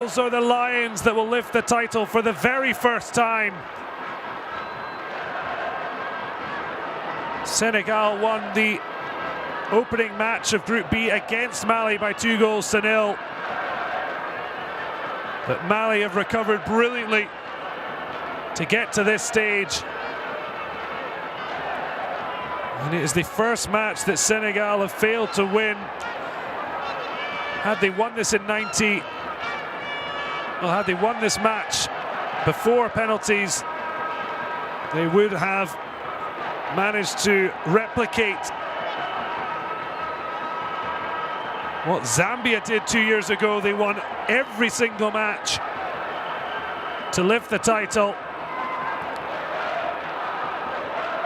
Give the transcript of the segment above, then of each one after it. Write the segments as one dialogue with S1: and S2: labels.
S1: Those are the Lions that will lift the title for the very first time. Senegal won the opening match of Group B against Mali by 2-0. But Mali have recovered brilliantly to get to this stage. And it is the first match that Senegal have failed to win. Had they won this in 90, well, had they won this match before penalties, they would have managed to replicate what Zambia did 2 years ago. They won every single match to lift the title.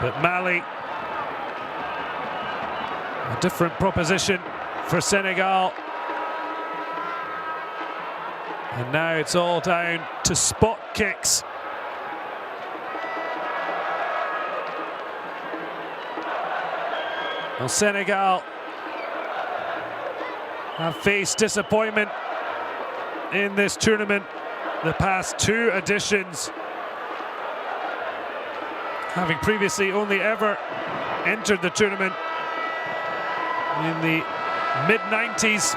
S1: But Mali, a different proposition for Senegal. And now it's all down to spot kicks. Well, Senegal have faced disappointment in this tournament the past two editions, having previously only ever entered the tournament in the mid-90s.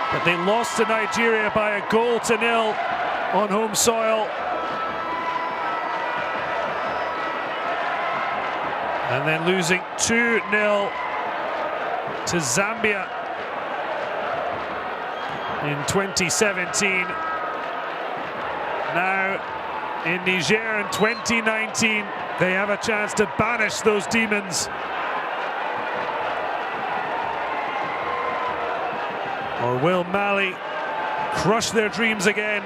S1: But they lost to Nigeria by 1-0 on home soil. And then losing 2-0 to Zambia in 2017. Now in Niger in 2019, they have a chance to banish those demons. Or will Mali crush their dreams again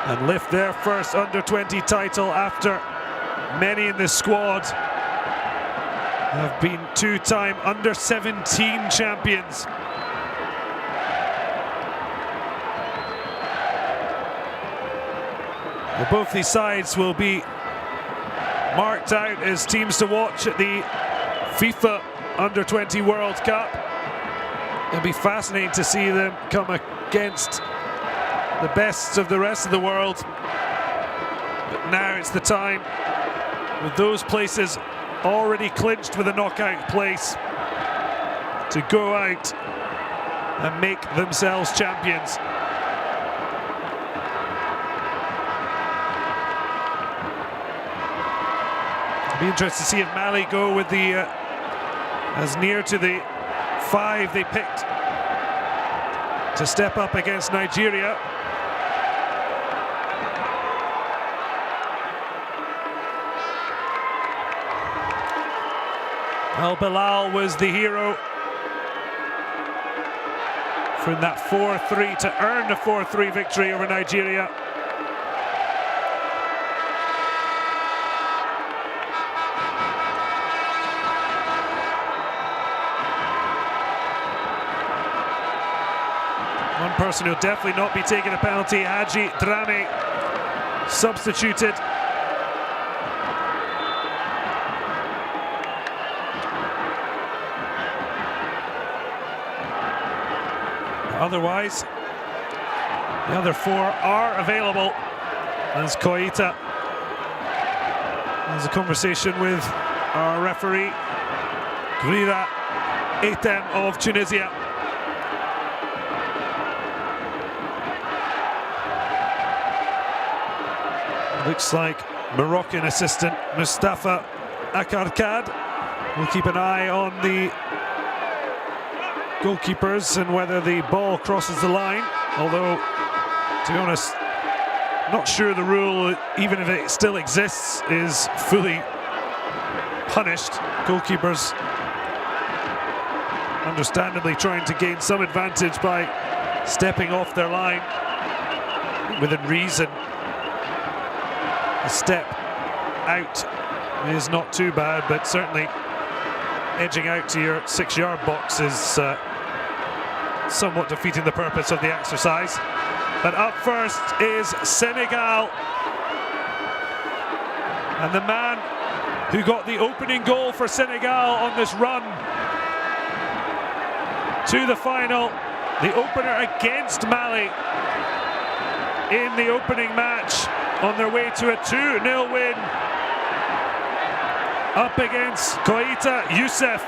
S1: and lift their first under-20 title after many in this squad have been two-time under-17 champions? Well, both these sides will be marked out as teams to watch at the FIFA Under-20 World Cup. It'll be fascinating to see them come against the best of the rest of the world. But now it's the time, with those places already clinched with a knockout place, to go out and make themselves champions. It'll be interesting to see if Mali go with the as near to the 5 they picked to step up against Nigeria. Well, Bilal was the hero from that 4-3 to earn the 4-3 victory over Nigeria. One person who'll definitely not be taking a penalty, Haji Drame, substituted. Otherwise, the other 4 are available. As Koita has a conversation with our referee, Grira Etem of Tunisia. Looks like Moroccan assistant Mustafa Akarkad will keep an eye on the goalkeepers and whether the ball crosses the line. Although, to be honest, not sure the rule, even if it still exists, is fully punished. Goalkeepers understandably trying to gain some advantage by stepping off their line within reason. A step out is not too bad, but certainly edging out to your 6-yard box is somewhat defeating the purpose of the exercise. But up first is Senegal, and the man who got the opening goal for Senegal on this run to the final. The opener against Mali in the opening match, on their way to a 2-0 win up against Koita Youssef.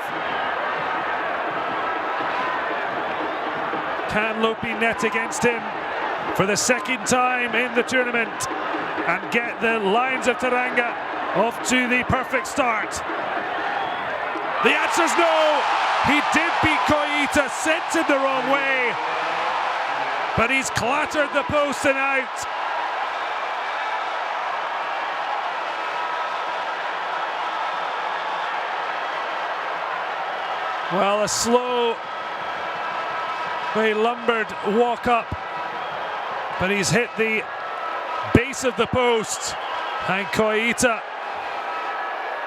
S1: Can Lopi net against him for the second time in the tournament and get the Lions of Teranga off to the perfect start? The answer's no. He did beat Koita, sent him the wrong way, but he's clattered the post and out. Well, a slow, very lumbered walk up, but he's hit the base of the post, and Koita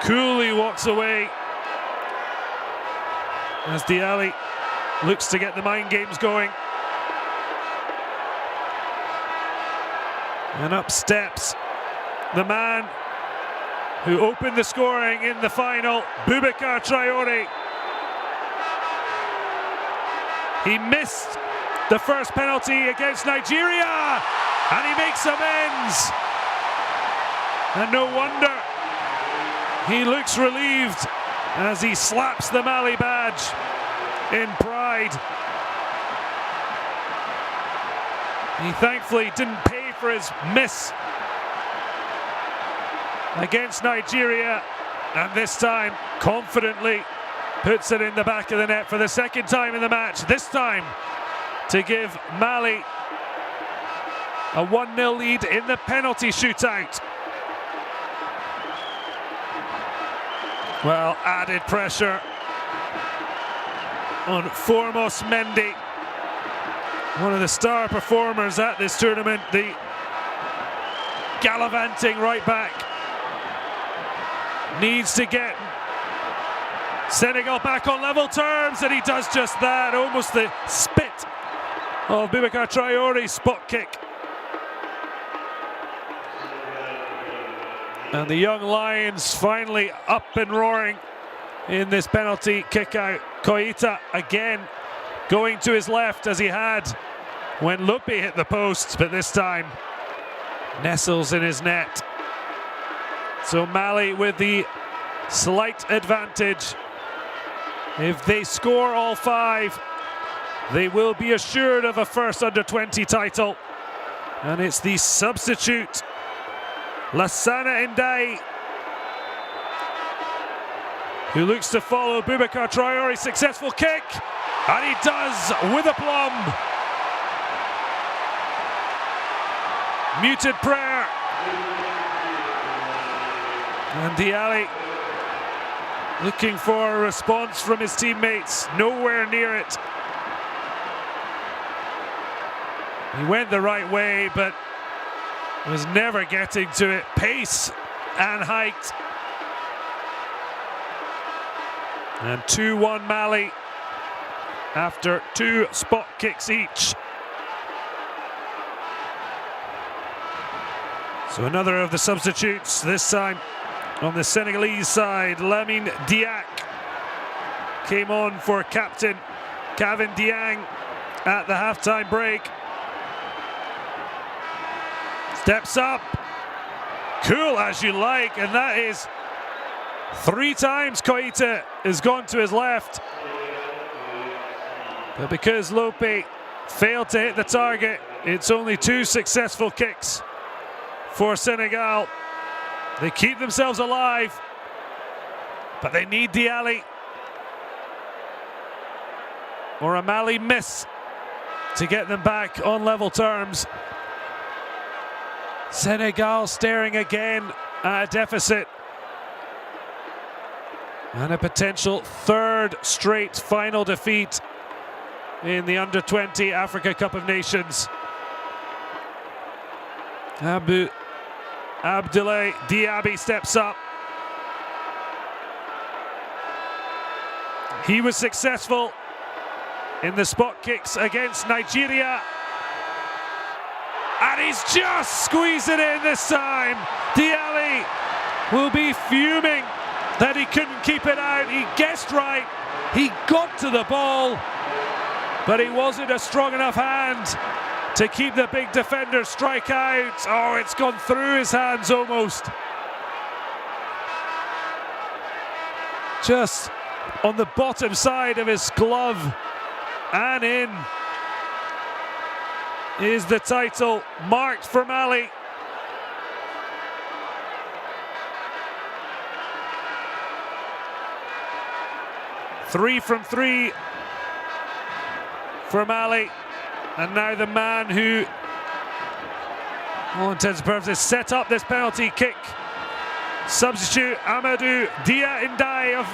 S1: coolly walks away as Dialli looks to get the mind games going. And up steps the man who opened the scoring in the final, Boubacar Traoré. He missed the first penalty against Nigeria, and he makes amends. And no wonder he looks relieved as he slaps the Mali badge in pride. He thankfully didn't pay for his miss against Nigeria, and this time confidently puts it in the back of the net for the second time in the match, this time to give Mali a 1-0 lead in the penalty shootout. Well, added pressure on Formos Mendy, one of the star performers at this tournament, the gallivanting right back. Needs to get Senegal back on level terms, and he does just that. Almost the spit of Boubacar Traoré's spot kick. And the young Lions finally up and roaring in this penalty kick out. Koita again going to his left as he had when Lopi hit the post, but this time nestles in his net. So Mali with the slight advantage. If they score all 5, they will be assured of a first under-20 title. And it's the substitute, Lassana Ndiaye, who looks to follow Boubacar Traoré's successful kick, and he does with aplomb. Muted prayer. And Dialli looking for a response from his teammates, nowhere near it. He went the right way, but was never getting to it. Pace and height. And 2-1 Mali after 2 spot kicks each. So another of the substitutes, this time on the Senegalese side. Lamine Diack came on for captain Kevin Diang at the halftime break. Steps up, cool as you like, and that is 3 times Koita has gone to his left. But because Lopi failed to hit the target, it's only 2 successful kicks for Senegal. They keep themselves alive, but they need Dialli or a Mali miss to get them back on level terms. Senegal staring again at a deficit and a potential 3rd straight final defeat in the Under-20 Africa Cup of Nations. Abdoulaye Diaby steps up. He was successful in the spot kicks against Nigeria, and he's just squeezed it in this time. Dialli will be fuming that he couldn't keep it out. He guessed right, he got to the ball, but he wasn't a strong enough hand to keep the big defender strike out. Oh, it's gone through his hands almost. Just on the bottom side of his glove and in is the title marked for Mali. Three from three for Mali, and now the man who, all intents and purposes, set up this penalty kick. Substitute Amadou Dia Ndiaye of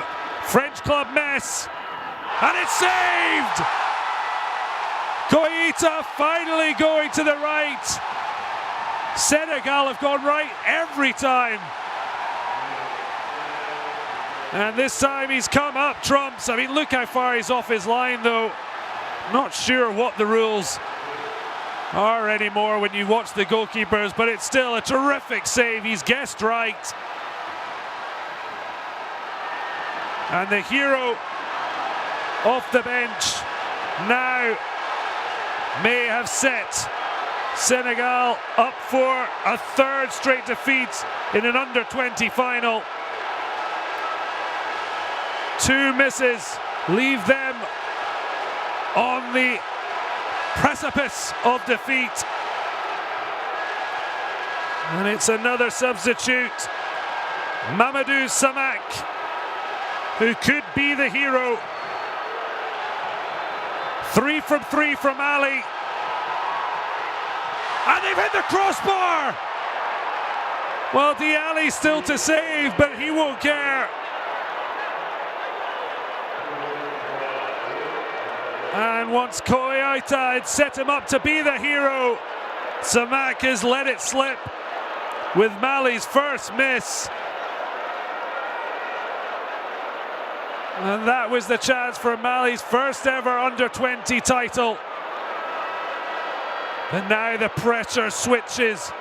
S1: French club Metz, and it's saved! Koita finally going to the right. Senegal have gone right every time. And this time he's come up trumps. I mean, look how far he's off his line though. Not sure what the rules are anymore when you watch the goalkeepers, but it's still a terrific save. He's guessed right. And the hero off the bench now may have set Senegal up for a third straight defeat in an under-20 final. Two misses leave them on the precipice of defeat. And it's another substitute, Mamadou Samak, who could be the hero. 3 from 3 from Ali. And they've hit the crossbar! Well, Dialli's still to save, but he won't care. And once Koita had set him up to be the hero, Samak has let it slip with Mali's first miss. And that was the chance for Mali's first ever under-20 title. And now the pressure switches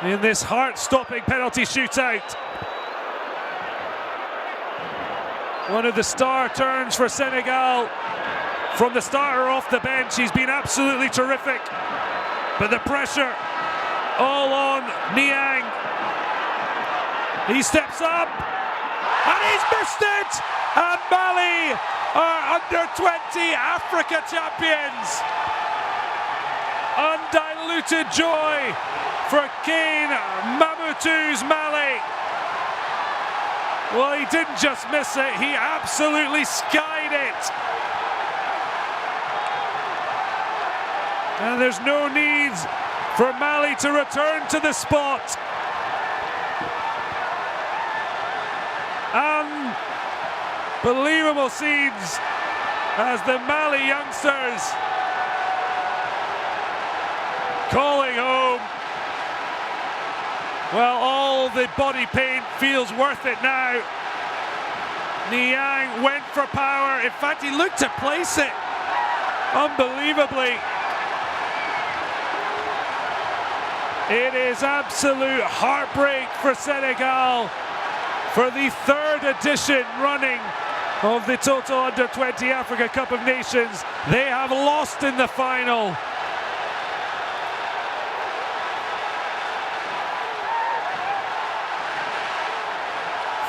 S1: in this heart-stopping penalty shootout. One of the star turns for Senegal. From the starter off the bench, he's been absolutely terrific. But the pressure all on Niang. He steps up, and he's missed it! And Mali are under-20 Africa champions. Undiluted joy for Kane Mamoutouz Mali. Well, he didn't just miss it, he absolutely skied it. And there's no need for Mali to return to the spot. Unbelievable scenes as the Mali youngsters calling home. Well, all the body pain feels worth it now. Niang went for power. In fact, he looked to place it unbelievably. It is absolute heartbreak for Senegal for the third edition running of the Total Under-20 Africa Cup of Nations. They have lost in the final.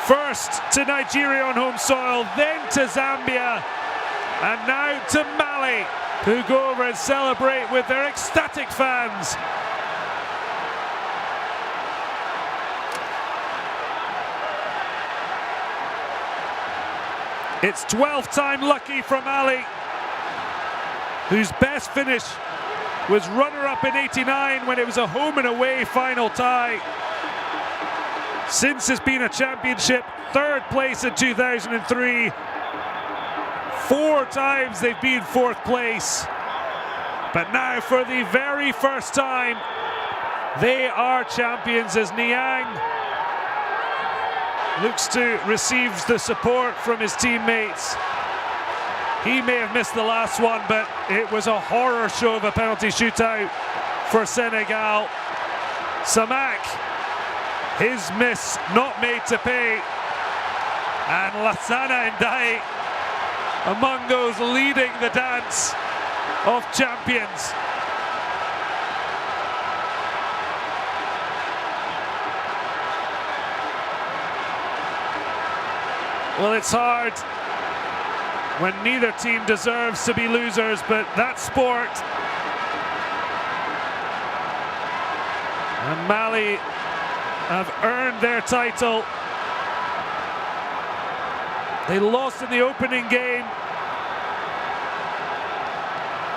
S1: First to Nigeria on home soil, then to Zambia, and now to Mali, who go over and celebrate with their ecstatic fans. It's 12th time lucky from Ali, whose best finish was runner-up in '89 when it was a home and away final tie. Since it's been a championship, third place in 2003. 4 times they've been 4th place. But now for the very first time, they are champions as Niang looks to receive the support from his teammates. He may have missed the last one, but it was a horror show of a penalty shootout for Senegal. Samak, his miss not made to pay. And Lassana Ndiaye among those leading the dance of champions. Well, it's hard when neither team deserves to be losers, but that sport. And Mali have earned their title. They lost in the opening game.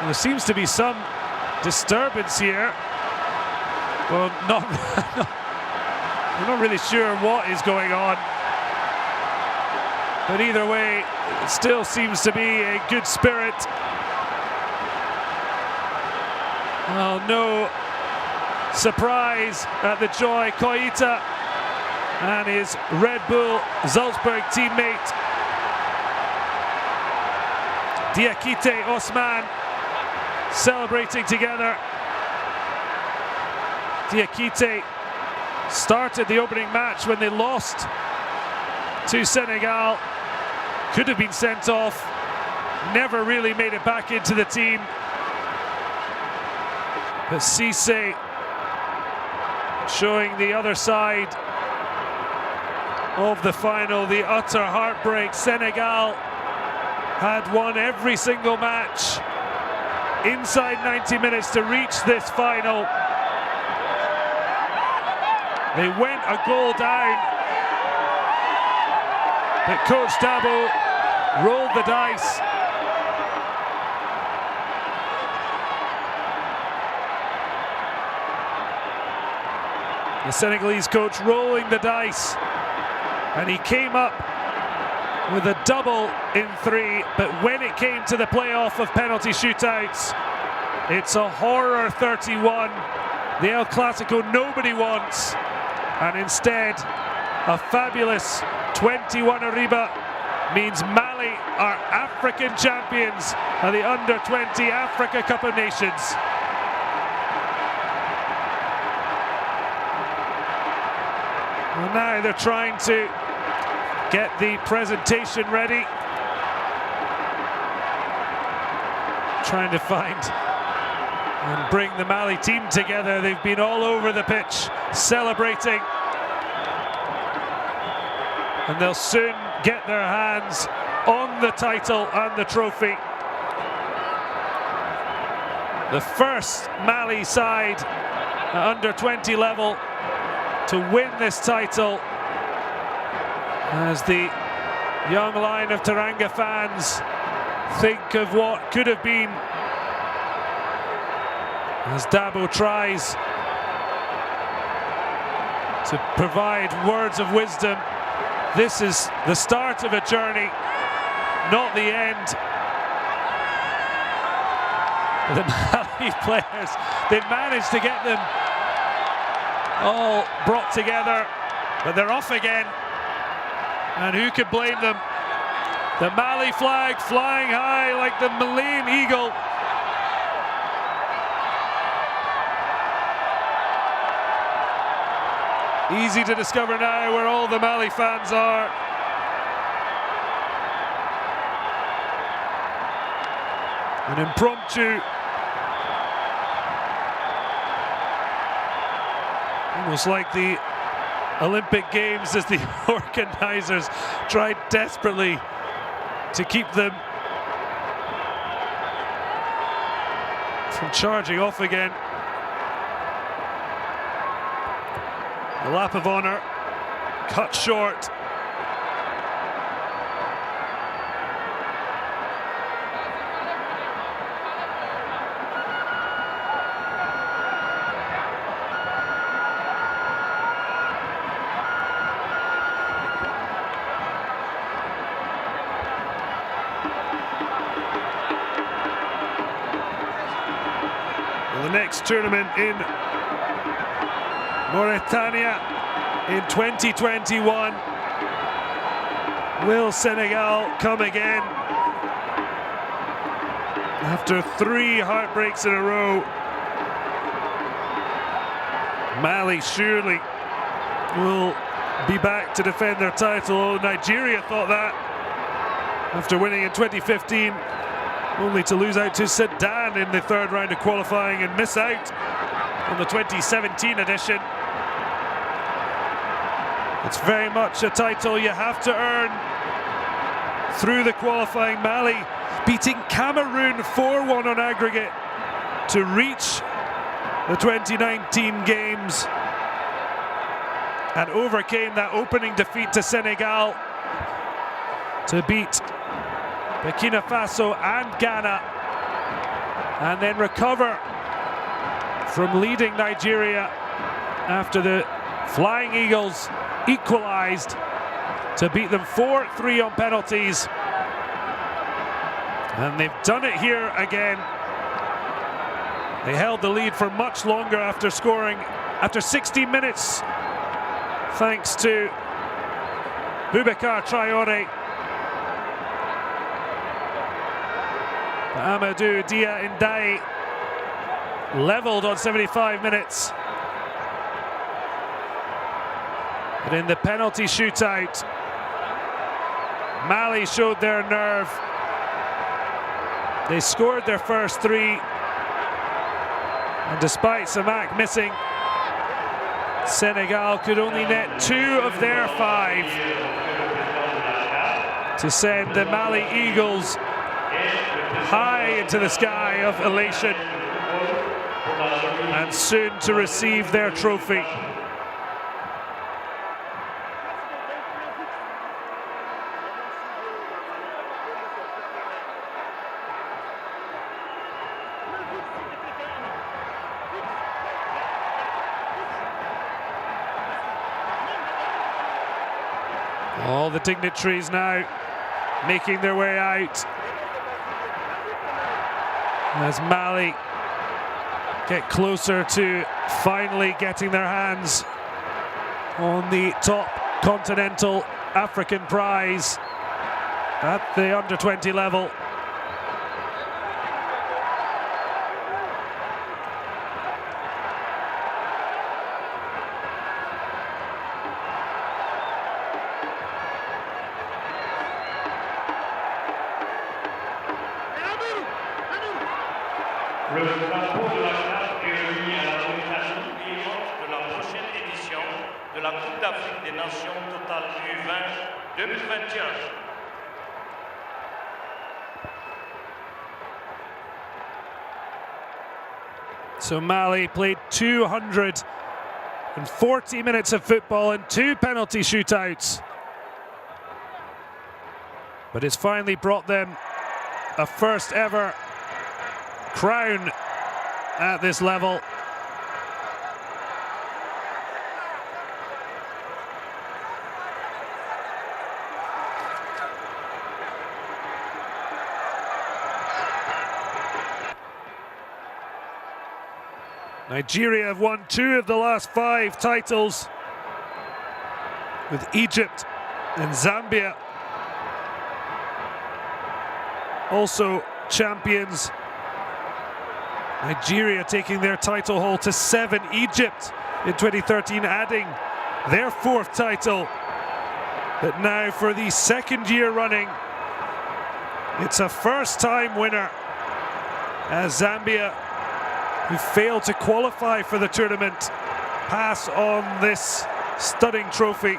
S1: There seems to be some disturbance here. Well, we're not really sure what is going on. But either way, it still seems to be a good spirit. Well, no surprise at the joy. Koita and his Red Bull Salzburg teammate Diakite Osman celebrating together. Diakite started the opening match when they lost to Senegal. Could have been sent off, never really made it back into the team. But Cisse showing the other side of the final, the utter heartbreak. Senegal had won every single match inside 90 minutes to reach this final. They went a goal down, but Coach Dabo rolled the dice. The Senegalese coach rolling the dice, and he came up with a double in 3, but when it came to the playoff of penalty shootouts, it's a horror 31. The El Clasico nobody wants, and instead a fabulous 21 Arriba means Mali are African champions of the Under-20 Africa Cup of Nations. Well, now they're trying to get the presentation ready. Trying to find and bring the Mali team together. They've been all over the pitch celebrating. And they'll soon get their hands on the title and the trophy. The first Mali side at under-20 level to win this title, as the young line of Teranga fans think of what could have been, as Dabo tries to provide words of wisdom. This is the start of a journey, not the end. The Mali players, they managed to get them all brought together, but they're off again. And who could blame them? The Mali flag flying high like the Malian eagle. Easy to discover now where all the Mali fans are. An impromptu, almost like the Olympic Games, as the organisers tried desperately to keep them from charging off again. The lap of honour cut short. The next tournament in Mauritania in 2021. Will Senegal come again? After 3 heartbreaks in a row, Mali surely will be back to defend their title. Nigeria thought that after winning in 2015 only to lose out to Sudan in the third round of qualifying and miss out on the 2017 edition. It's very much a title you have to earn through the qualifying. Mali beating Cameroon 4-1 on aggregate to reach the 2019 games and overcame that opening defeat to Senegal to beat Burkina Faso and Ghana, and then recover from leading Nigeria after the Flying Eagles equalised to beat them 4-3 on penalties. And they've done it here again. They held the lead for much longer after scoring after 60 minutes, thanks to Boubacar Traoré. Amadou Dia Ndiaye levelled on 75 minutes. But in the penalty shootout, Mali showed their nerve. They scored their first three, and despite Samak missing, Senegal could only net 2 of their 5 to send the Mali Eagles high into the sky of elation and soon to receive their trophy. All the dignitaries now making their way out as Mali get closer to finally getting their hands on the top continental African prize at the under-20 level.
S2: Le drapeau de la CAF est remis à la nomination suivante de la prochaine édition de la Coupe d'Afrique des Nations Total U20 2021.
S1: So Mali played 240 minutes of football and 2 penalty shootouts. But it's finally brought them a first ever crown at this level. Nigeria have won 2 of the last 5 titles, with Egypt and Zambia also champions. Nigeria taking their title haul to 7. Egypt in 2013 adding their 4th title. But now for the 2nd year running, it's a first-time winner, as Zambia, who failed to qualify for the tournament, pass on this stunning trophy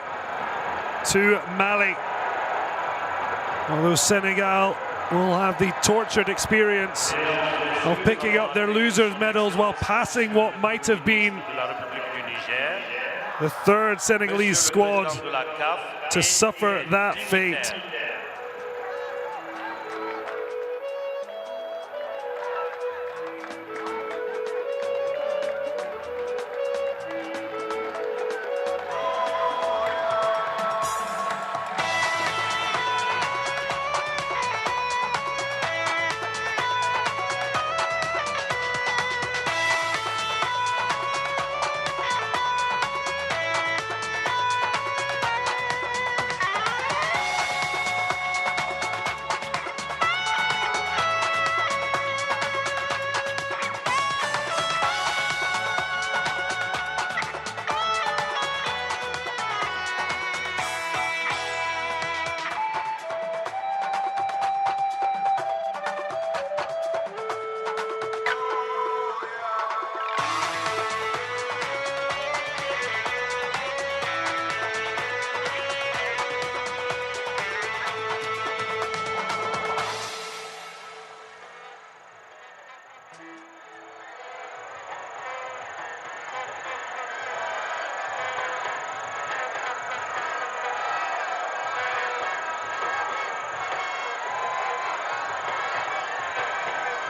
S1: to Mali. Although Senegal will have the tortured experience of picking up their losers' medals while passing what might have been the 3rd Senegalese squad to suffer that fate.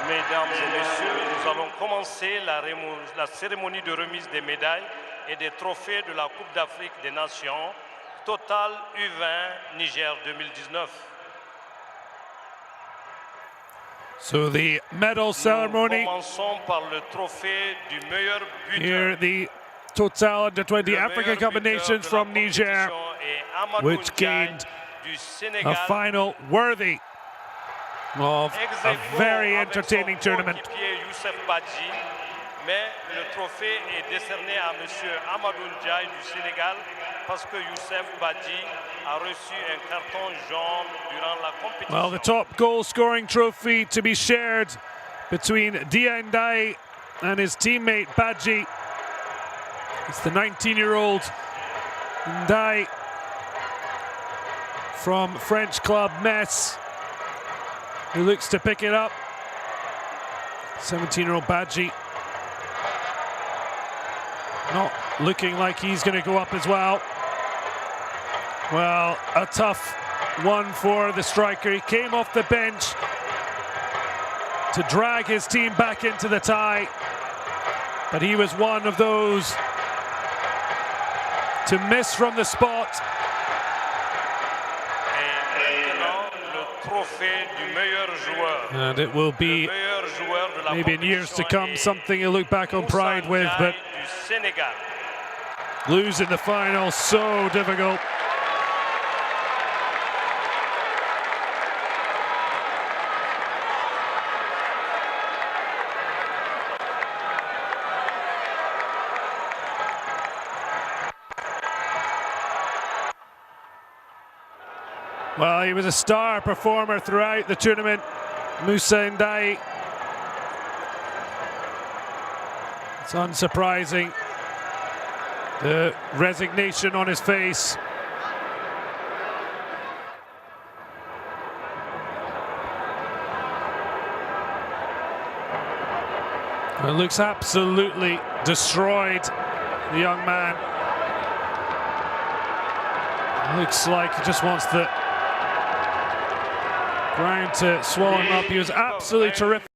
S2: Mesdames et messieurs, nous allons commencer la cérémonie de remise des médailles et des trophées de la Coupe d'Afrique des Nations, Total U20 Niger 2019.
S1: So the medal ceremony.
S2: Nous commençons par le trophée du meilleur
S1: Here,
S2: buteur.
S1: the Total Under-20
S2: Le
S1: Africa
S2: meilleur
S1: Cup of
S2: buteur
S1: Nations
S2: de la
S1: from Niger,
S2: compétition est Amadou
S1: which
S2: Ndiaye
S1: gained
S2: du
S1: a
S2: Senegal.
S1: final worthy of
S2: Ex
S1: a
S2: aequo
S1: very
S2: avec son
S1: entertaining tournament.
S2: coéquipier Youssef Badji, mais le trophée est décerné à M. Amadou Ndiaye du Sénégal parce que Youssef Badji a reçu un carton jaune durant la compétition.
S1: Well, the top goal-scoring trophy to be shared between Ndiaye and his teammate Badji. It's the 19-year-old Ndiaye from French club Metz, who looks to pick it up. 17-year-old Badji not looking like he's going to go up as well. Well, a tough one for the striker. He came off the bench to drag his team back into the tie, but he was one of those to miss from the spot. And it will be, maybe in years to come, something he'll look back on pride with, but losing the final, so difficult. Well, he was a star performer throughout the tournament, Moussa Ndiaye. It's unsurprising, the resignation on his face. It looks absolutely destroyed, the young man. Looks like he just wants the ground to swallow him up. He was absolutely terrific.